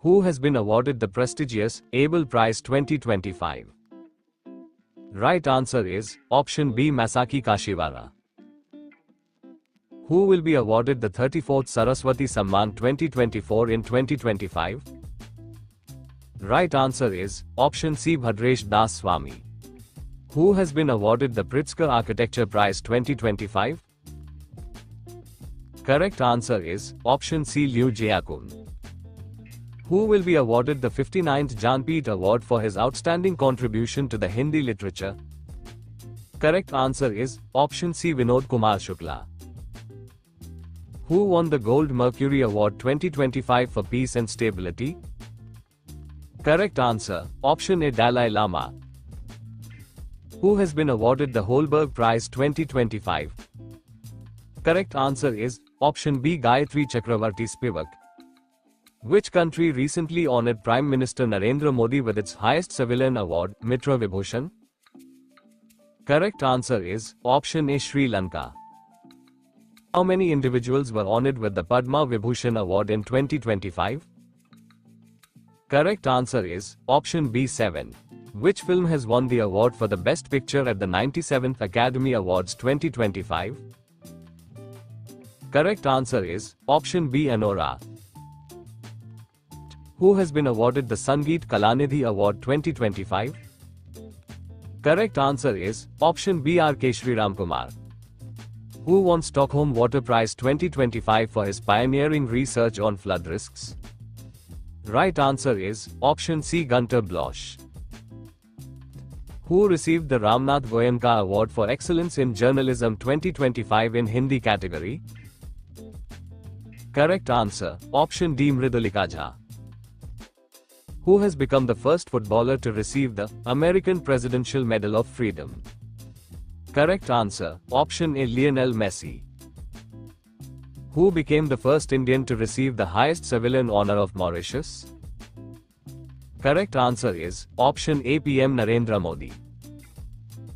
Who has been awarded the prestigious Abel Prize 2025? Right answer is option B, Masaki Kashiwara. Who will be awarded the 34th Saraswati Samman 2024 in 2025? Right answer is option C, Bhadresh Das Swami. Who has been awarded the Pritzker Architecture Prize 2025? Correct answer is option C, Liu Jiakun. Who will be awarded the 59th Jnanpith Award for his outstanding contribution to the Hindi literature? Correct answer is option C, Vinod Kumar Shukla. Who won the Gold Mercury Award 2025 for Peace and Stability? Correct answer option A, Dalai Lama. Who has been awarded the Holberg Prize 2025? Correct answer is option B, Gayatri Chakravarti Spivak. Which country recently honored Prime Minister Narendra Modi with its highest civilian award, Mitra Vibhushan? Correct answer is option A, Sri Lanka. How many individuals were honored with the Padma Vibhushan Award in 2025? Correct answer is option B, 7. Which film has won the award for the Best Picture at the 97th Academy Awards 2025? Correct answer is option B, Anora. Who has been awarded the Sangeet Kalanidhi Award 2025? Correct answer is option B, R.K. Sriram Kumar. Who won Stockholm Water Prize 2025 for his pioneering research on flood risks? Right answer is option C, Gunter Bloch. Who received the Ramnath Goenka Award for Excellence in Journalism 2025 in Hindi category? Correct answer option D, Mridulika Jha. Who has become the first footballer to receive the American Presidential Medal of Freedom? Correct answer option A, Lionel Messi. Who became the first Indian to receive the highest civilian honor of Mauritius? Correct answer is option A, PM Narendra Modi.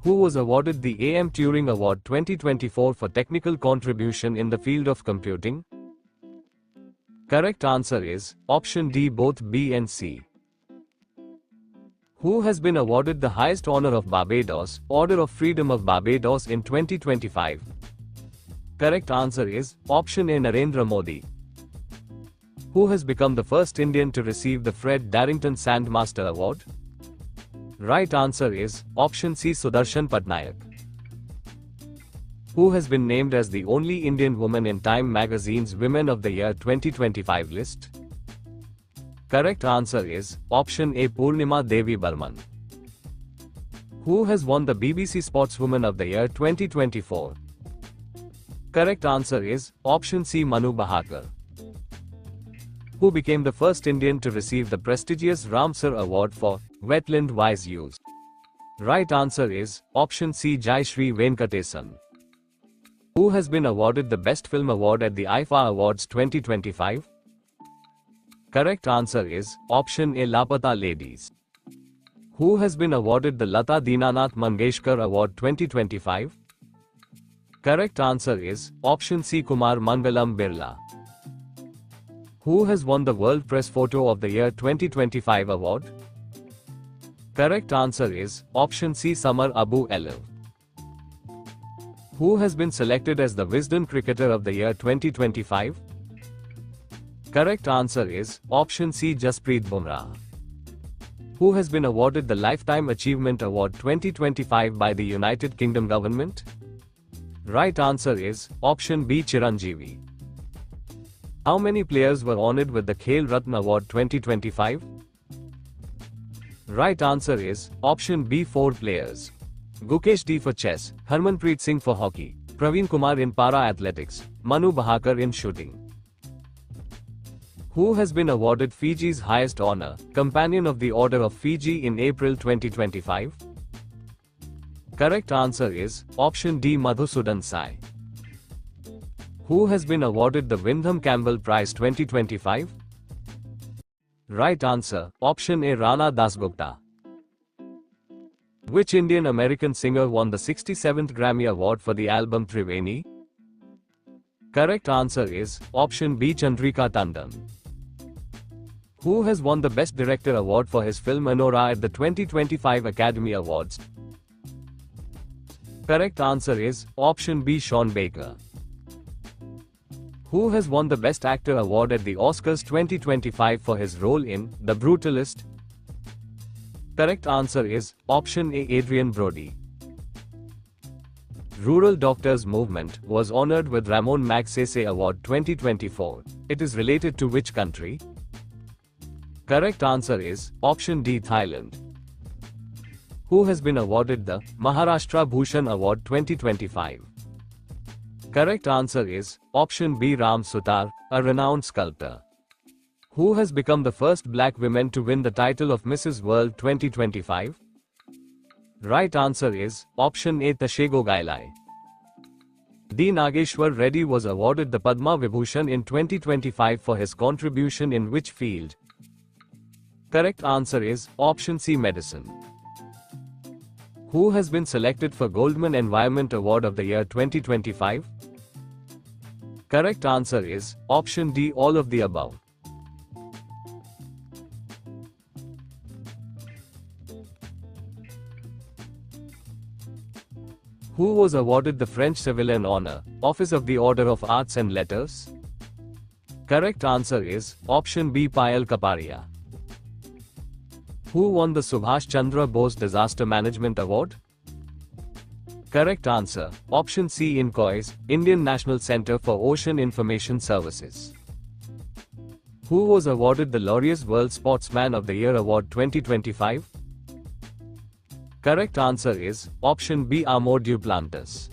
Who was awarded the A.M. Turing Award 2024 for technical contribution in the field of computing? Correct answer is option D, both B and C. Who has been awarded the highest honor of Barbados, Order of Freedom of Barbados in 2025? Correct answer is option A, Narendra Modi. Who has become the first Indian to receive the Fred Darrington Sandmaster Award? Right answer is option C, Sudarshan Patnaik. Who has been named as the only Indian woman in Time magazine's Women of the Year 2025 list? Correct answer is option A, Purnima Devi Barman. Who has won the BBC Sportswoman of the Year 2024? Correct answer is option C, Manu Bahakar. Who became the first Indian to receive the prestigious Ramsar Award for wetland wise use? Right answer is option C, Jayashree Venkatesan. Who has been awarded the Best Film Award at the IFA Awards 2025? Correct answer is option A, Lapata Ladies. Who has been awarded the Lata Dinanath Mangeshkar Award 2025? Correct answer is option C, Kumar Mangalam Birla. Who has won the World Press Photo of the Year 2025 award? Correct answer is option C, Samar Abu Elif. Who has been selected as the Wisden Cricketer of the Year 2025? Correct answer is option C, Jasprit Bumrah. Who has been awarded the Lifetime Achievement Award 2025 by the United Kingdom government? Right answer is option B, Chiranjeevi. How many players were honored with the Khel Ratna Award 2025? Right answer is option B, 4 players. Gukesh D for chess, Harmanpreet Singh for hockey, Praveen Kumar in para-athletics, Manu Bahakar in shooting. Who has been awarded Fiji's highest honor, Companion of the Order of Fiji in April 2025? Correct answer is option D, Madhusudan Sai. Who has been awarded the Windham Campbell Prize 2025? Right answer option A, Rana Dasgupta. Which Indian American singer won the 67th Grammy Award for the album Triveni? Correct answer is option B, Chandrika Tandon. Who has won the Best Director award for his film Anora at the 2025 Academy Awards? Correct answer is option B, Sean Baker. Who has won the Best Actor award at the Oscars 2025 for his role in The Brutalist? Correct answer is option A, Adrien Brody. Rural Doctors Movement was honored with Ramon Magsaysay Award 2024. It is related to which country? Correct answer is option D, Thailand. Who has been awarded the Maharashtra Bhushan Award 2025? Correct answer is option B, Ram Sutar, a renowned sculptor. Who has become the first black woman to win the title of Mrs. World 2025? Right answer is option A, Tashego Gailai. D. Nageshwar Reddy was awarded the Padma Vibhushan in 2025 for his contribution in which field? Correct answer is option C, medicine. Who has been selected for Goldman Environment Award of the Year 2025? Correct answer is option D, all of the above. Who was awarded the French Civilian Honor, Office of the Order of Arts and Letters? Correct answer is option B, Payal Kapadia. Who won the Subhash Chandra Bose Disaster Management Award? Correct answer, option C, INCOIS, Indian National Center for Ocean Information Services. Who was awarded the Laureus World Sportsman of the Year Award 2025? Correct answer is option B, Amour Duplantis.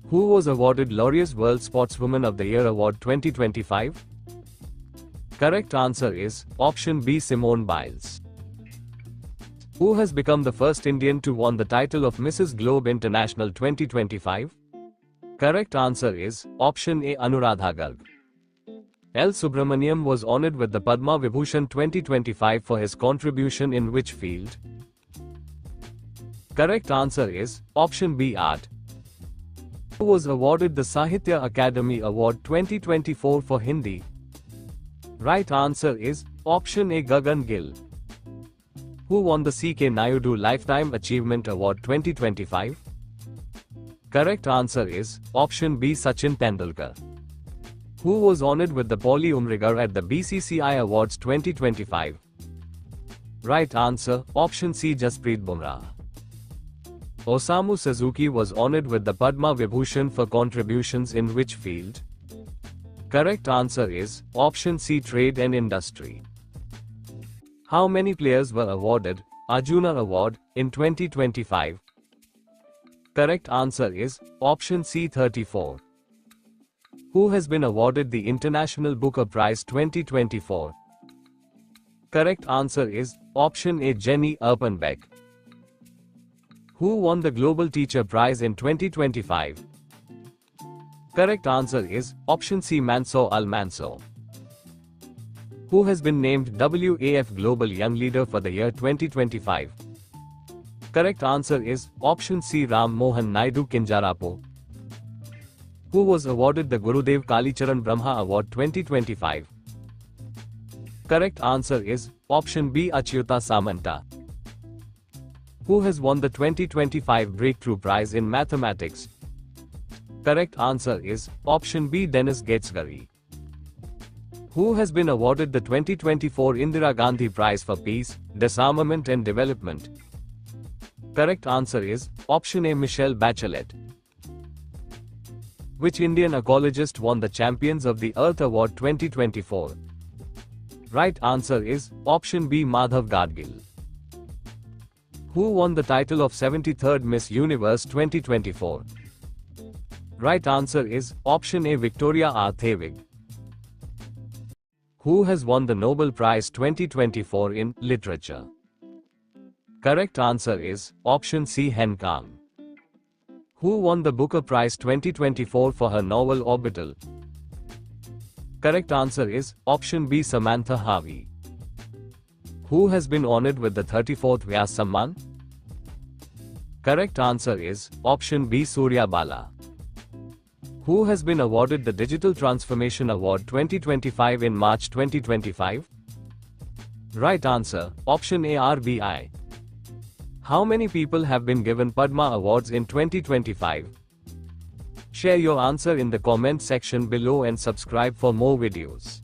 Who was awarded Laureus World Sportswoman of the Year Award 2025? Correct answer is option B, Simone Biles. Who has become the first Indian to won the title of Mrs. Globe International 2025? Correct answer is option A, Anuradha Garg. L. Subramaniam was honored with the Padma Vibhushan 2025 for his contribution in which field? Correct answer is option B, art. Who was awarded the Sahitya Akademi Award 2024 for Hindi? Right answer is option A, Gagan Gill. Who won the C.K. Naidu Lifetime Achievement Award 2025? Correct answer is option B, Sachin Tendulkar. Who was honored with the Paulie Umrigar at the BCCI Awards 2025? Right answer option C, Jasprit Bumrah. Osamu Suzuki was honored with the Padma Vibhushan for contributions in which field? Correct answer is option C, trade and industry. How many players were awarded Arjuna Award in 2025? Correct answer is option C, 34. Who has been awarded the International Booker Prize 2024? Correct answer is option A, Jenny Erpenbeck. Who won the Global Teacher Prize in 2025? Correct answer is option C, Mansour Al-Mansour. Who has been named WAF Global Young Leader for the year 2025? Correct answer is option C, Ram Mohan Naidu Kinjarapo. Who was awarded the Gurudev Kalicharan Brahma Award 2025? Correct answer is option B, Achyuta Samanta. Who has won the 2025 Breakthrough Prize in Mathematics? Correct answer is option B, Dennis Gatsgari. Who has been awarded the 2024 Indira Gandhi Prize for Peace, Disarmament and Development? Correct answer is option A, Michelle Bachelet. Which Indian ecologist won the Champions of the Earth Award 2024? Right answer is option B, Madhav Gadgil. Who won the title of 73rd Miss Universe 2024? Right answer is option A, Victoria Arthevig. Who has won the Nobel Prize 2024 in Literature? Correct answer is option C, Hen Kang. Who won the Booker Prize 2024 for her novel Orbital? Correct answer is option B, Samantha Harvey. Who has been honored with the 34th Vyas Samman? Correct answer is option B, Surya Bala. Who has been awarded the Digital Transformation Award 2025 in March 2025? Right answer, option A RBI. How many people have been given Padma Awards in 2025? Share your answer in the comment section below and subscribe for more videos.